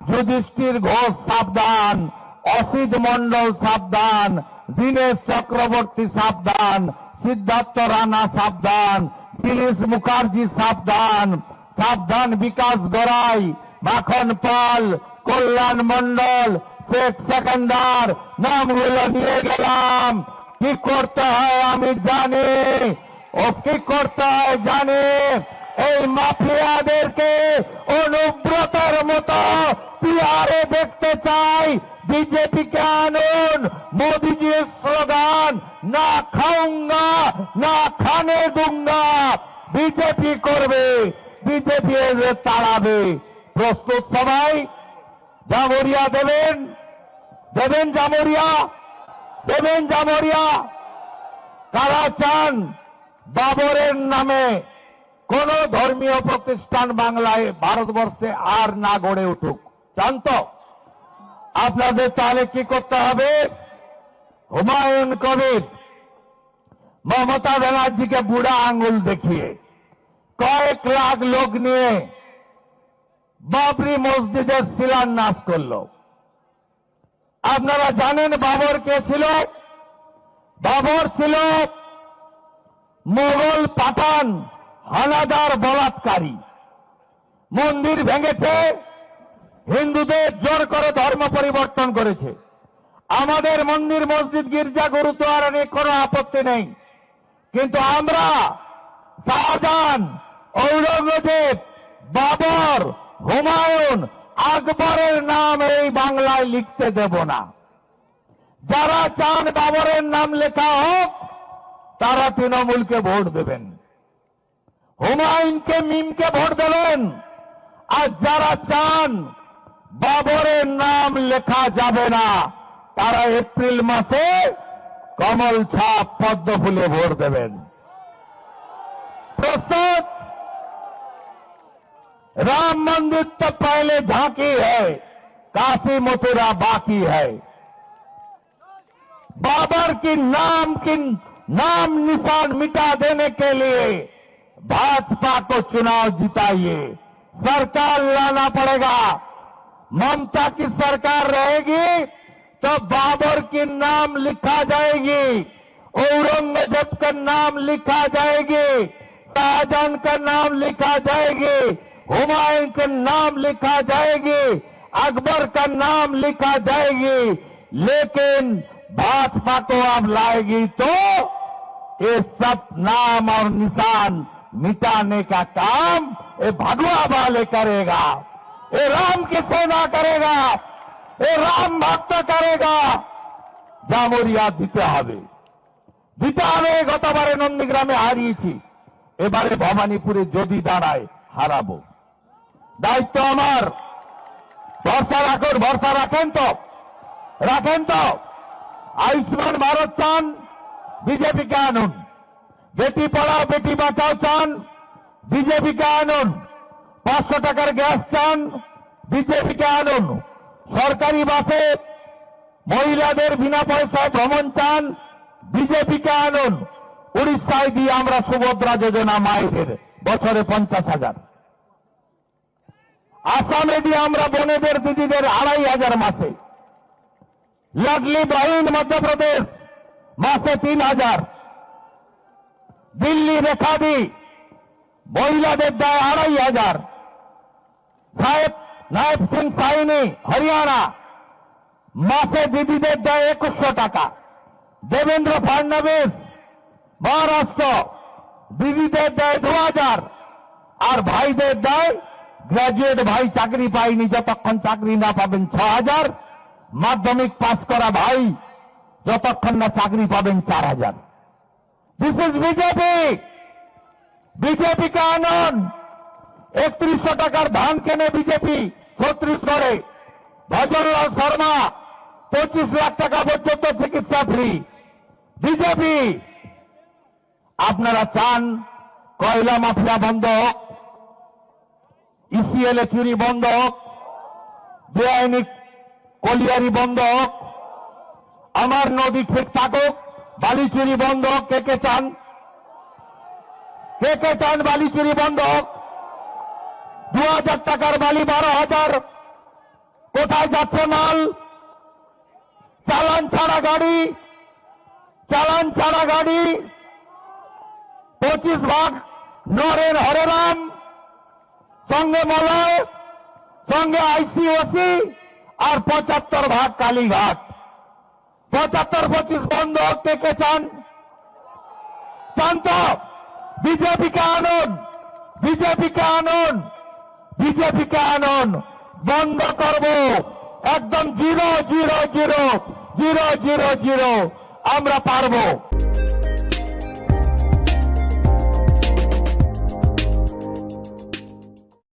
যুধিষ্ঠির ঘোষ সাবধান, অসিত মন্ডল সাবধান, দীনেশ চক্রবর্তী সাবধান, সিদ্ধার্থ রানা সাবধান, দিলীশ মুখার্জি সাবধান, সাবধান বিকাশ গড়াই, মাখন পাল, কল্যাণ মন্ডল, শেখ সেকেন্দার, নামগুলো নিয়ে গেলাম। কি করতে হয় আমি জানি, ও কি করতে হয় জানি। এই মাফিয়াদেরকে অনুব্রতের মতো বিহারে দেখতে চাই। বিজেপিকে আনুন, মোদীজির স্লোগান না খাউঙ্গা না খানে দুঙ্গা বিজেপি করবে, বিজেপি তাড়াবে। প্রস্তুত সবাই? জামুরিয়া দেবেন, দেবেন জামুরিয়া, দেবেন জামুরিয়া। কারা চান বাবরের নামে কোন ধর্মীয় প্রতিষ্ঠান বাংলায় ভারতবর্ষে আর না গড়ে উঠুক? চান তো? আপনাদের তাহলে কি করতে হবে? হুমায়ুন কবির মমতা ব্যানার্জিকে বুড়া আঙ্গুল দেখিয়ে কয়েক লাখ লোক নিয়ে বাবরি মসজিদের শিলান্যাস করল। আপনারা জানেন বাবর কে ছিল? বাবর ছিল মোগল পাঠান হানাদার বলাৎকারী। মন্দির ভেঙেছে, হিন্দুদের জোর করে ধর্ম পরিবর্তন করেছে। আমাদের মন্দির মসজিদ গির্জা গুরুদ্বারা নিয়ে কোনো আপত্তি নেই, কিন্তু আমরা শাহজাহান, ঔরঙ্গজেব, বাবর, হুমায়ুন, আকবরের নাম এই বাংলায় লিখতে দেব না। যারা চান বাবরের নাম লেখা হোক তারা তৃণমূলকে ভোট দেবেন, হুমায়ুনকে মিমকে ভোট দেবেন। আর যারা চান বাবরের নাম লেখা যাবে না তারা এপ্রিল মাসে কমল ছাপ পদ্ম ফুলে ভোট দেবেন। प्रस्तुत? राम मंदिर तो पहले झांकी है, काशी मथुरा बाकी है। बाबर की नाम निशान मिटा देने के लिए भाजपा को चुनाव जिताइए, सरकार लाना पड़ेगा। ममता की सरकार रहेगी तो बाबर की नाम लिखा जाएगी, औरंगजेब का नाम लिखा जाएगी, शाहजहां का नाम लिखा जाएगी, हुमायूं का नाम लिखा जाएगी, अकबर का नाम लिखा जाएगी। लेकिन भाजपा को अब लाएगी तो ये सब नाम और निशान मिटाने का काम ये भगवा वाले करेगा, ये राम की सेना करेगा, ये राम भक्त करेगा। জামুরিয়া দিতে হবে, দিতে হবে। গতবারে নন্দীগ্রামে হারিয়েছি, এবারে ভবানীপুরে যদি দাঁড়ায় হারাবো। দায়িত্ব আমার। ভরসা রাখুন, ভরসা রাখেন তো, রাখেন তো। আয়ুষ্মান ভারত চান, বিজেপিকে আনুন। বেটি পড়াও বেটি বাঁচাও চান, বিজেপিকে আনুন। 500 টাকার গ্যাস চান, বিজেপিকে আনুন। সরকারি বাসে মহিলাদের বিনা পয়সায় ভ্রমণ চান, বিজেপিকে আনুন। উড়িষ্যায় দিয়ে আমরা সুভদ্রা যোজনা মায়েদের বছরে 50,000, আসামে দিয়ে আমরা বোনেদের দিদিদের 2,500 মাসে, লাডলি বাহিন মধ্যপ্রদেশ মাসে 3,000, দিল্লি রেখাদি মহিলাদের দেয় 2,500, নায়েব সিং সাইনি হরিয়ানা মাসে দিদিদের দেয় 2,100 টাকা। দেবেন্দ্র ফডনবিস মহারাষ্ট্র দিদিদের দেয় 2,000 আর ভাইদের দেয়, গ্রাজুয়েট ভাই চাকরি পায়নি যতক্ষণ চাকরি না পাবেন 6,000, মাধ্যমিক পাস করা ভাই যতক্ষণ না চাকরি পাবেন 4,000। This is BJP. বিজেপি কে আনুন। 3100 টাকার ধান কেনে বিজেপি ছত্তিশগড়ে। ভজনলাল শর্মা 25 লাখ টাকা পর্যন্ত চিকিৎসা ফ্রি। বিজেপি। আপনারা চান কয়লা মাফিয়া বন্ধ হোক, ইসিএল এ চুরি বন্ধ হোক, বেআইনি কলিয়ারি বন্ধ হোক, আমার নদী ঠিক থাকুক, বালি চুরি বন্ধ হোক। কে কে চান? কে কে চান বালি চুরি বন্ধ হোক? 2,000 টাকার বালি 12,000, কোথায় যাচ্ছে মাল? চালান ছাড়া গাড়ি, চালান ছাড়া গাড়ি 25 ভাগ নরেন হরেরাম, সঙ্গে মলয়, সঙ্গে আইসিওসি আর 75 ভাগ কালীঘাট। 75-25 বন্ধ কে কে চান? চান তো? বিজেপিকে আনুন, বিজেপিকে আনুন, বিজেপিকে আনুন, বন্ধ করব একদম 0-0-0-0-0-0 আমরা পারবো।